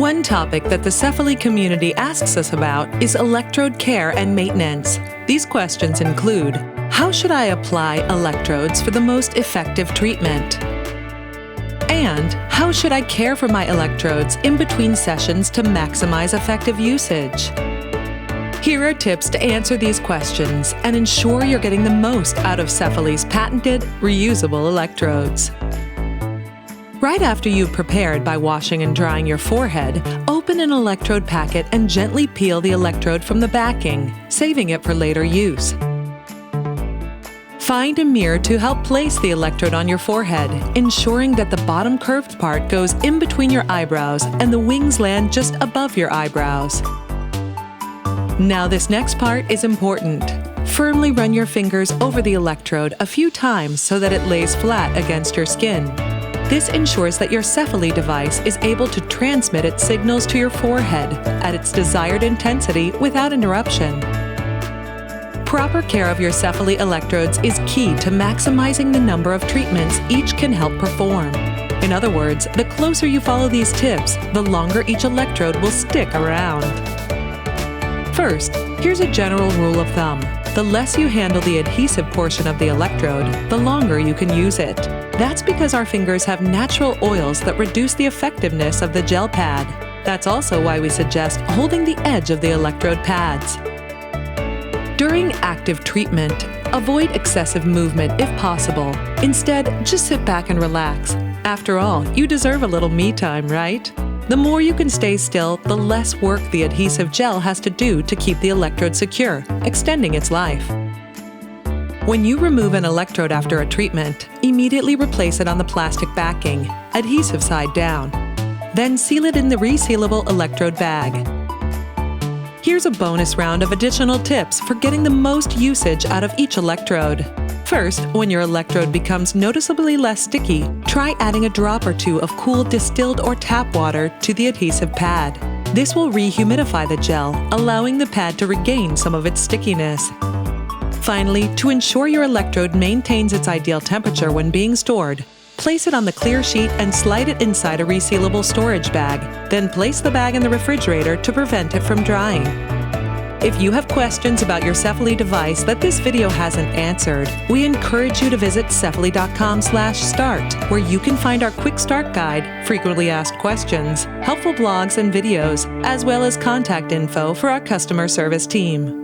One topic that the CEFALY community asks us about is electrode care and maintenance. These questions include: how should I apply electrodes for the most effective treatment? And how should I care for my electrodes in between sessions to maximize effective usage? Here are tips to answer these questions and ensure you're getting the most out of CEFALY's patented, reusable electrodes. Right after you've prepared by washing and drying your forehead, open an electrode packet and gently peel the electrode from the backing, saving it for later use. Find a mirror to help place the electrode on your forehead, ensuring that the bottom curved part goes in between your eyebrows and the wings land just above your eyebrows. Now this next part is important. Firmly run your fingers over the electrode a few times so that it lays flat against your skin. This ensures that your CEFALY device is able to transmit its signals to your forehead at its desired intensity without interruption. Proper care of your CEFALY electrodes is key to maximizing the number of treatments each can help perform. In other words, the closer you follow these tips, the longer each electrode will stick around. First, here's a general rule of thumb. The less you handle the adhesive portion of the electrode, the longer you can use it. That's because our fingers have natural oils that reduce the effectiveness of the gel pad. That's also why we suggest holding the edge of the electrode pads. During active treatment, avoid excessive movement if possible. Instead, just sit back and relax. After all, you deserve a little me time, right? The more you can stay still, the less work the adhesive gel has to do to keep the electrode secure, extending its life. When you remove an electrode after a treatment, immediately replace it on the plastic backing, adhesive side down. Then seal it in the resealable electrode bag. Here's a bonus round of additional tips for getting the most usage out of each electrode. First, when your electrode becomes noticeably less sticky, try adding a drop or two of cool distilled or tap water to the adhesive pad. This will re-humidify the gel, allowing the pad to regain some of its stickiness. Finally, to ensure your electrode maintains its ideal temperature when being stored, place it on the clear sheet and slide it inside a resealable storage bag. Then place the bag in the refrigerator to prevent it from drying. If you have questions about your CEFALY device that this video hasn't answered, we encourage you to visit cefaly.com/start, where you can find our quick start guide, frequently asked questions, helpful blogs and videos, as well as contact info for our customer service team.